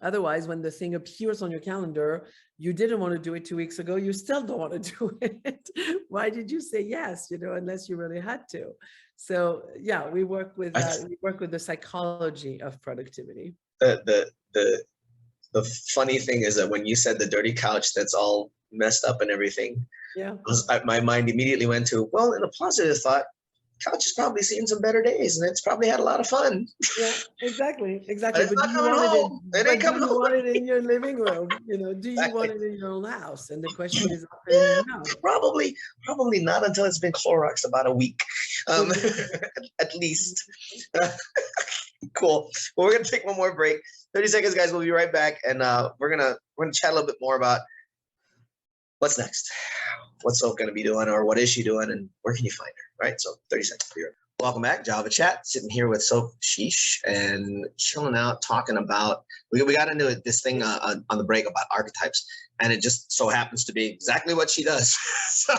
otherwise, when the thing appears on your calendar, you didn't want to do it 2 weeks ago, you still don't want to do it. Why did you say yes, you know, unless you really had to? So yeah, we work with the psychology of productivity. The funny thing is that when you said the dirty couch that's all messed up and everything, yeah, my mind immediately went to, well, in a positive thought, couch has probably seen some better days and it's probably had a lot of fun. Yeah, exactly. But it's not coming home. It ain't coming home. Do you want it in your living room? You know, do you want it in your own house? And the question is often no. Probably not until it's been Cloroxed about a week, at least. Cool. Well, we're gonna take one more break. 30 seconds, guys. We'll be right back, and we're gonna chat a little bit more about what's next. What's Soph gonna be doing, or what is she doing, and where can you find her? Right. So 30 seconds here. Welcome back, Java Chat. Sitting here with Sophie Chiche and chilling out, talking about. We got into this thing on the break about archetypes, and it just so happens to be exactly what she does. So,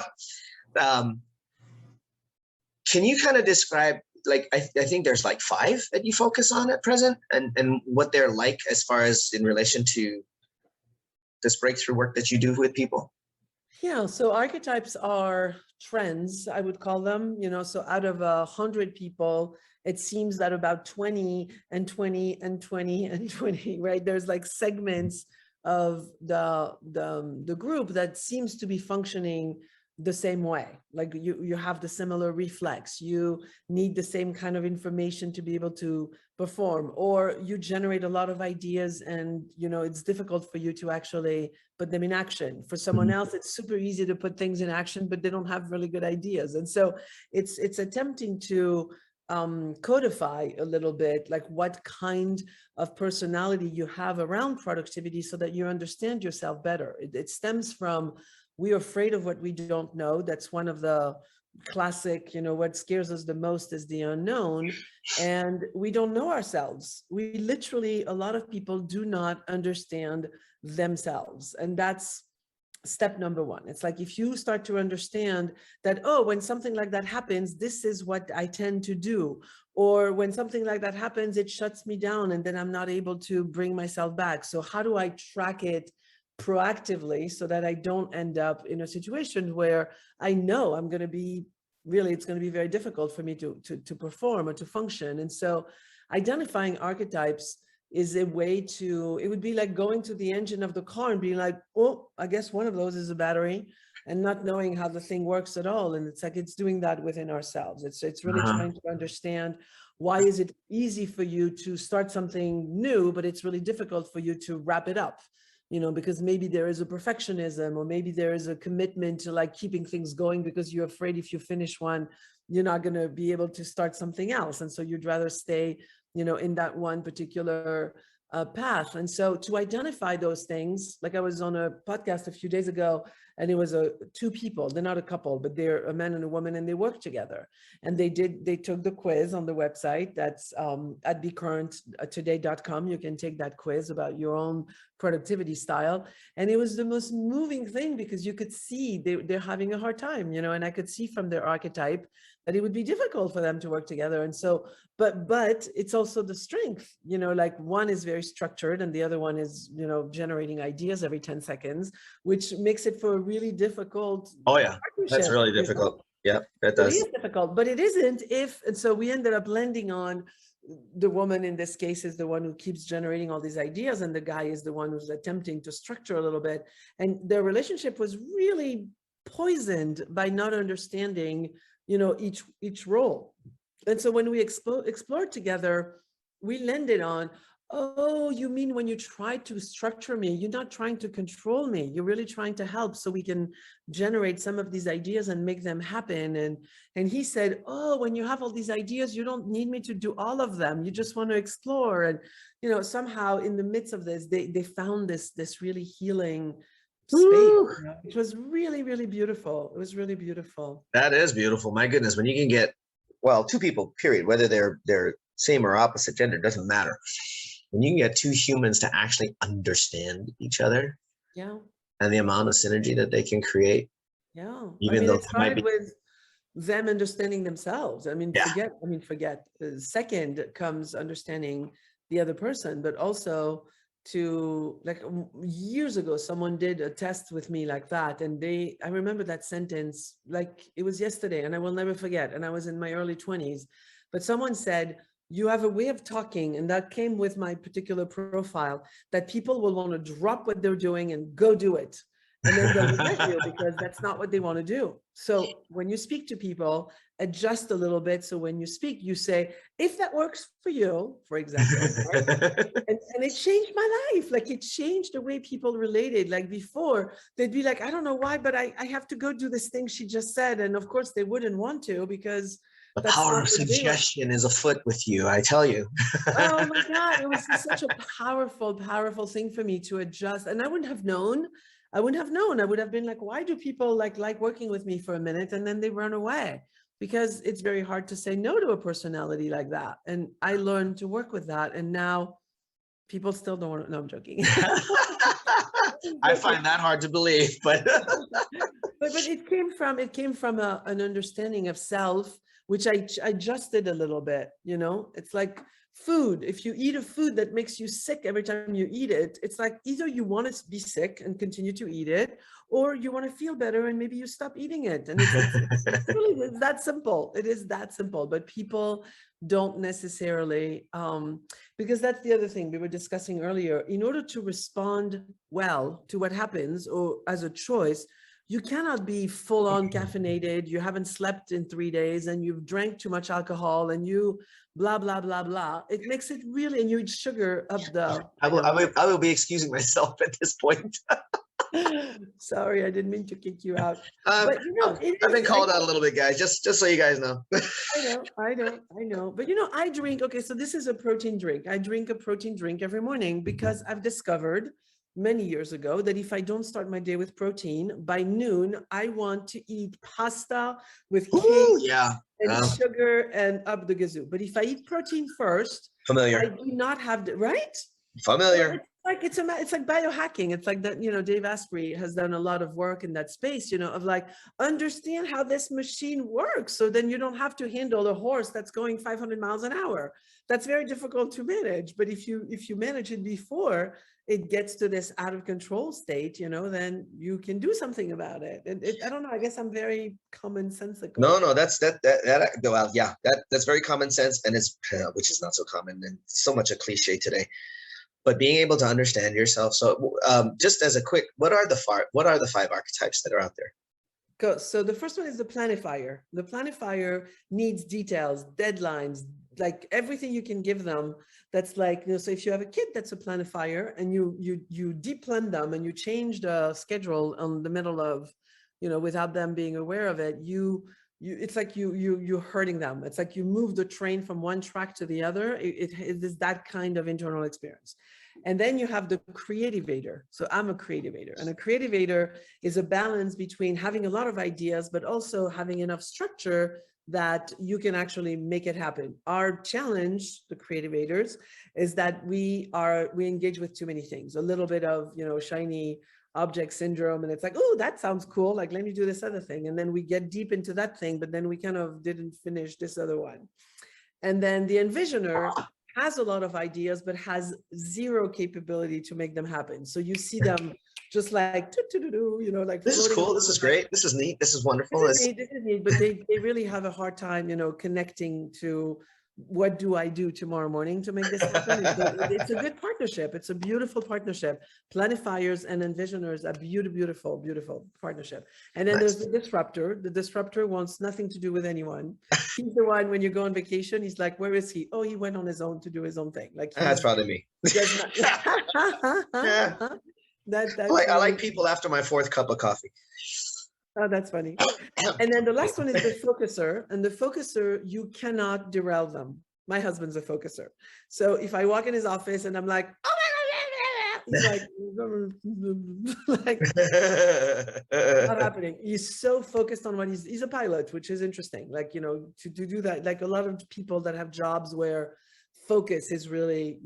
can you kind of describe? Like, I think there's like 5 that you focus on at present, and what they're like as far as in relation to this breakthrough work that you do with people. Yeah, so archetypes are trends, I would call them, you know, so out of 100 people, it seems that about 20 and 20 and 20 and 20, right? There's like segments of the group that seems to be functioning the same way. Like you have the similar reflex, you need the same kind of information to be able to perform, or you generate a lot of ideas and, you know, it's difficult for you to actually put them in action. For someone else, it's super easy to put things in action, but they don't have really good ideas. And so it's attempting to codify a little bit, like what kind of personality you have around productivity so that you understand yourself better. It stems from, we're afraid of what we don't know. That's one of the classic, you know, what scares us the most is the unknown. And we don't know ourselves. We literally, a lot of people do not understand themselves. And that's step number one. It's like, if you start to understand that, oh, when something like that happens, this is what I tend to do. Or when something like that happens, it shuts me down and then I'm not able to bring myself back. So how do I track it proactively so that I don't end up in a situation where I know I'm going to be it's going to be very difficult for me to perform or to function. And so identifying archetypes is a way to, it would be like going to the engine of the car and being like, oh, I guess one of those is a battery, and not knowing how the thing works at all. And it's like, it's doing that within ourselves. It's really trying to understand, why is it easy for you to start something new, but it's really difficult for you to wrap it up? You know, because maybe there is a perfectionism, or maybe there is a commitment to like keeping things going because you're afraid if you finish one, you're not going to be able to start something else. And so you'd rather stay, you know, in that one particular path. And so to identify those things, like I was on a podcast a few days ago, and it was two people, they're not a couple, but they're a man and a woman, and they work together. And they took the quiz on the website. That's at BeCurrenttoday.com. You can take that quiz about your own productivity style. And it was the most moving thing, because you could see they're having a hard time, you know, and I could see from their archetype that it would be difficult for them to work together. And so, but it's also the strength, you know, like one is very structured and the other one is, you know, generating ideas every 10 seconds, which makes it for a really difficult. Oh yeah, that's really difficult. Yeah, that does. It is difficult, but it isn't and so we ended up landing on the woman in this case is the one who keeps generating all these ideas, and the guy is the one who's attempting to structure a little bit. And their relationship was really poisoned by not understanding, you know, each role. And so when we explored together, we landed on, oh, you mean when you try to structure me, you're not trying to control me. You're really trying to help so we can generate some of these ideas and make them happen. And he said, oh, when you have all these ideas, you don't need me to do all of them. You just want to explore. And, you know, somehow in the midst of this, they found this really healing space. You know, it was really, really beautiful. It was really beautiful. That is beautiful. My goodness, when you can get, well, two people, period, whether they're same or opposite gender, doesn't matter. When you can get two humans to actually understand each other, yeah, and the amount of synergy that they can create, yeah, even though it started with them understanding themselves. I mean, forget. Second comes understanding the other person, but also to, like, years ago, someone did a test with me like that, and I remember that sentence like it was yesterday, and I will never forget. And I was in my early 20s, but someone said, you have a way of talking, and that came with my particular profile, that people will want to drop what they're doing and go do it. And then they'll reject you because that's not what they want to do. So when you speak to people, adjust a little bit. So when you speak, you say, if that works for you, for example, right? and it changed my life. Like, it changed the way people related. Like before, they'd be like, I don't know why, but I have to go do this thing she just said. And of course they wouldn't want to, because the power of suggestion is afoot with you, I tell you. Oh my God, it was such a powerful, powerful thing for me to adjust. And I wouldn't have known. I would have been like, why do people like working with me for a minute and then they run away? Because it's very hard to say no to a personality like that. And I learned to work with that. And now people still don't want to, no, I'm joking. I find that hard to believe, but it came from an understanding of self, which I adjusted a little bit. You know, it's like food. If you eat a food that makes you sick every time you eat it, it's like either you want to be sick and continue to eat it, or you want to feel better and maybe you stop eating it. And it's that simple. It is that simple. But people don't necessarily, because that's the other thing we were discussing earlier. In order to respond well to what happens, or as a choice, you cannot be full on caffeinated. You haven't slept in 3 days and you've drank too much alcohol and you blah, blah, blah, blah. It makes it really, and you eat sugar up the. I will be excusing myself at this point. Sorry, I didn't mean to kick you out. But you know, I've been called out a little bit, guys, just so you guys know. I know. But you know, I drink, okay, so this is a protein drink. I drink a protein drink every morning because I've discovered many years ago that if I don't start my day with protein, by noon, I want to eat pasta with cake and sugar and up the gazoo. But if I eat protein first, familiar, I do not have the, right? Familiar. It's like biohacking. It's like that, Dave Asprey has done a lot of work in that space, of like, understand how this machine works. So then you don't have to handle a horse that's going 500 miles an hour. That's very difficult to manage. But if you manage it before it gets to this out of control state, then you can do something about it. I don't know. I guess I'm very commonsensical. No, that's well, yeah, that's very common sense, and it's which is not so common and so much a cliche today. But being able to understand yourself. So just as a quick, what are the 5 archetypes that are out there? Go. So the first one is the planifier. The planifier needs details, deadlines, like everything you can give them. That's like, so if you have a kid that's a planifier and you de-plan them and you change the schedule on the middle of, without them being aware of it, it's like you're hurting them. It's like you move the train from one track to the other. It is that kind of internal experience. And then you have the creativator. So I'm a creativator, and a creativator is a balance between having a lot of ideas, but also having enough structure that you can actually make it happen. Our challenge, the creativators, is that we engage with too many things, a little bit of, shiny object syndrome. And it's like, oh, that sounds cool. Like, let me do this other thing. And then we get deep into that thing, but then we kind of didn't finish this other one. And then the envisioner has a lot of ideas, but has zero capability to make them happen. So you see them just like, like, this is cool. This is great. This is neat. This is wonderful. This is neat, but they really have a hard time, connecting to what do I do tomorrow morning to make this happen. It's a good partnership. It's a beautiful partnership. Planifiers and envisioners are beautiful, beautiful partnership. And then there's the disruptor. The disruptor wants nothing to do with anyone. He's the one, when you go on vacation, he's like, where is he? Oh, he went on his own to do his own thing. Like, that's probably me. Yeah. I like people after my 4th cup of coffee. Oh, that's funny. And then the last one is the focuser. And the focuser, you cannot derail them. My husband's a focuser. So if I walk in his office and I'm like, oh my God, he's like, not happening. He's so focused on what he's a pilot, which is interesting. Like, to do that, like a lot of people that have jobs where focus is really,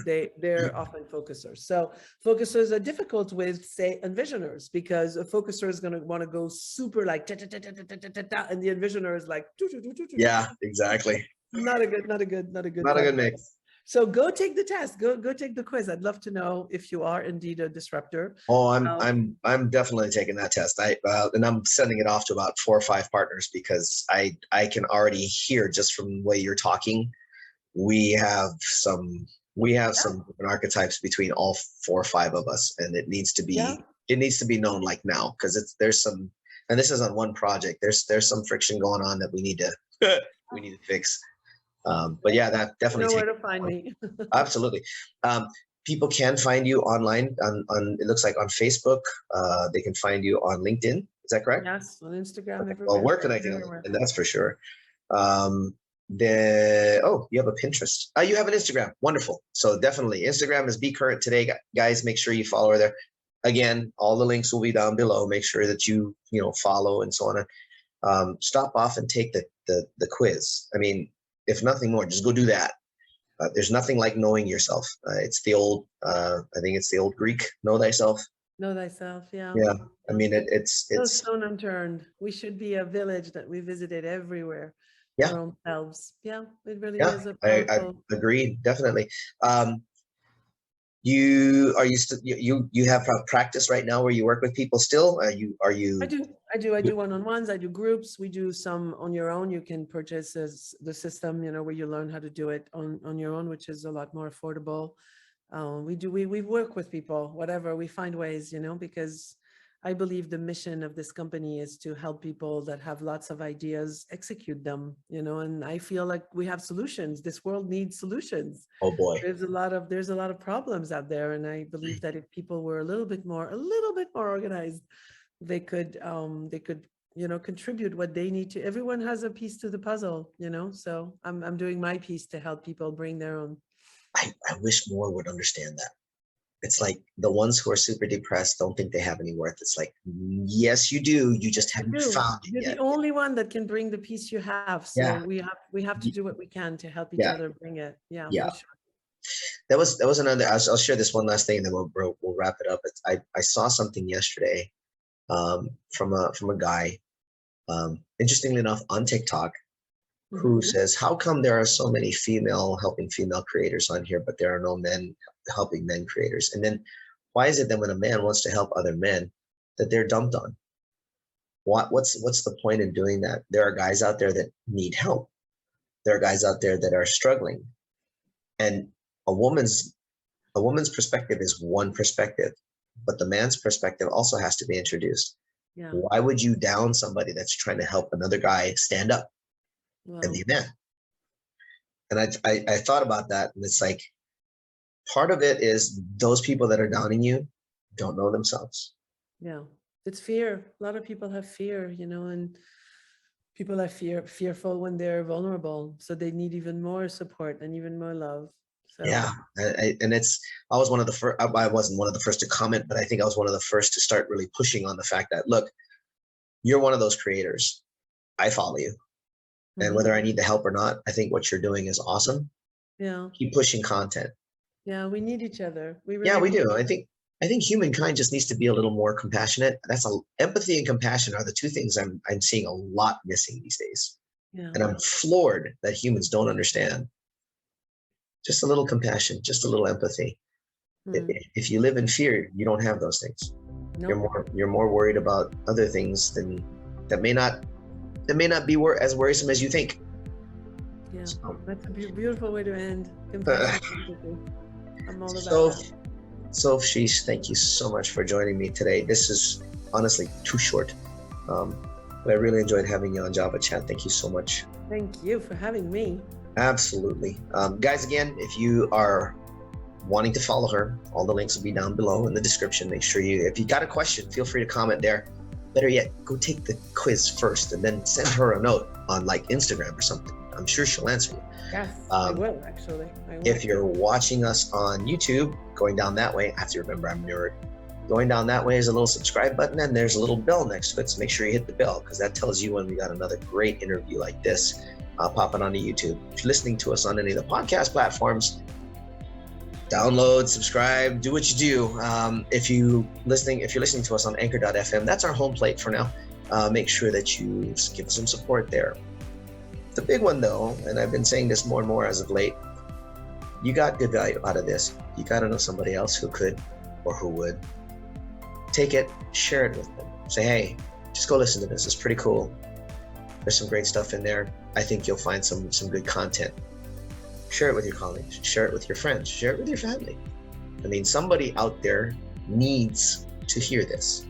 they're often focusers. So focusers are difficult with, say, envisioners, because a focuser is going to want to go super like and the envisioner is like yeah, exactly. Not a good mix. So go take the test. Go take the quiz. I'd love to know if you are indeed a disruptor. Oh, I'm definitely taking that test. And I'm sending it off to about 4 or 5 partners, because I can already hear, just from the way you're talking, we have some different archetypes between all 4 or 5 of us, and it needs to be known like now, because there's some, and this is on one project, there's some friction going on that we need to fix. But yeah, that definitely. You know where to find me. Absolutely. People can find you online on it looks like on Facebook. They can find you on LinkedIn. Is that correct? Yes, on Instagram. Okay. Well, we're connecting, and that's for sure. You have a Pinterest. You have an Instagram. Wonderful. So definitely Instagram is BeCurrent today, guys. Make sure you follow her there. Again, all the links will be down below. Make sure that you follow and so on. Stop off and take the quiz. I mean, if nothing more, just go do that. There's nothing like knowing yourself. It's the old, I think it's the old Greek, know thyself. Know thyself, yeah. Yeah, I mean, it's stone unturned. We should be a village that we visited everywhere. Yeah. Our own selves. Yeah, it really is. I agree, definitely. You have practice right now where you work with people still? I do one-on-ones. I do groups. We do some on your own. You can purchase the system, where you learn how to do it on your own, which is a lot more affordable. We work with people, whatever, we find ways, because I believe the mission of this company is to help people that have lots of ideas execute them, and I feel like we have solutions. This world needs solutions. Oh boy. There's a lot of problems out there, and I believe that if people were a little bit more organized, they could contribute what they need to. Everyone has a piece to the puzzle, so I'm doing my piece to help people bring their own. I wish more would understand that. It's like the ones who are super depressed don't think they have any worth. It's like, yes, you do. You just haven't found it yet. You're the only one that can bring the piece you have. So we have to do what we can to help each other bring it. Yeah. Yeah. For sure. That was another. I'll share this one last thing, and then we'll wrap it up. I saw something yesterday from a guy, interestingly enough, on TikTok, who says, "How come there are so many helping female creators on here, but there are no men helping men creators? And then why is it that when a man wants to help other men, that they're dumped on? What's the point in doing that? There are guys out there that need help. There are guys out there that are struggling, and a woman's perspective is one perspective, but the man's perspective also has to be introduced. Yeah. Why would you down somebody that's trying to help another guy stand up and be a man?" And I thought about that, and it's like, part of it is those people that are downing you don't know themselves. Yeah. It's fear. A lot of people have fear, and people are fearful when they're vulnerable. So they need even more support and even more love. So. Yeah. I was one of the first, I wasn't one of the first to comment, but I think I was one of the first to start really pushing on the fact that, look, you're one of those creators. I follow you. And whether I need the help or not, I think what you're doing is awesome. Yeah. Keep pushing content. Yeah, we need each other. We do. I think humankind just needs to be a little more compassionate. Empathy and compassion are the two things I'm seeing a lot missing these days. Yeah. And I'm floored that humans don't understand. Just a little compassion, just a little empathy. If you live in fear, you don't have those things. Nope. You're more worried about other things that may not be as worrisome as you think. Yeah, so, that's a beautiful way to end. I'm all about that. Sophie Chiche, thank you so much for joining me today. This is honestly too short, but I really enjoyed having you on Java Chat. Thank you so much. Thank you for having me. Absolutely. Guys, again, if you are wanting to follow her, all the links will be down below in the description. Make sure if you got a question, feel free to comment there. Better yet, go take the quiz first and then send her a note on like Instagram or something. I'm sure she'll answer you. Yes, I will actually. If you're watching us on YouTube, going down that way, I have to remember I'm a nerd. Going down that way is a little subscribe button, and there's a little bell next to it. So make sure you hit the bell, because that tells you when we got another great interview like this popping onto YouTube. If you're listening to us on any of the podcast platforms, download, subscribe, do what you do. If you're listening to us on anchor.fm, that's our home plate for now. Make sure that you give us some support there. The big one though, and I've been saying this more and more as of late, you got good value out of this. You got to know somebody else who could or who would. Take it, share it with them. Say, hey, just go listen to this. It's pretty cool. There's some great stuff in there. I think you'll find some good content. Share it with your colleagues. Share it with your friends. Share it with your family. I mean, somebody out there needs to hear this.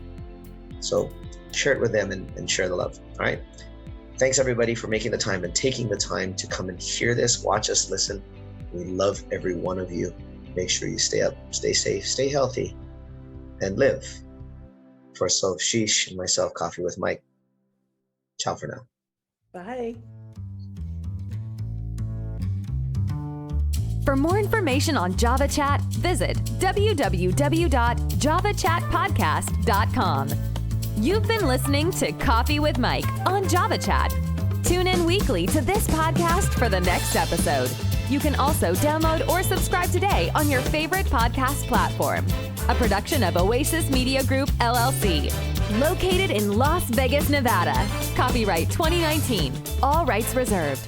So share it with them and share the love. All right. Thanks everybody for making the time and taking the time to come and hear this, watch us, listen. We love every one of you. Make sure you stay up, stay safe, stay healthy, and live. For Sophie Chiche and myself, Coffee with Mike. Ciao for now. Bye. For more information on Java Chat, visit www.javachatpodcast.com. You've been listening to Coffee with Mike on Java Chat. Tune in weekly to this podcast for the next episode. You can also download or subscribe today on your favorite podcast platform. A production of Oasis Media Group, LLC. Located in Las Vegas, Nevada. Copyright 2019. All rights reserved.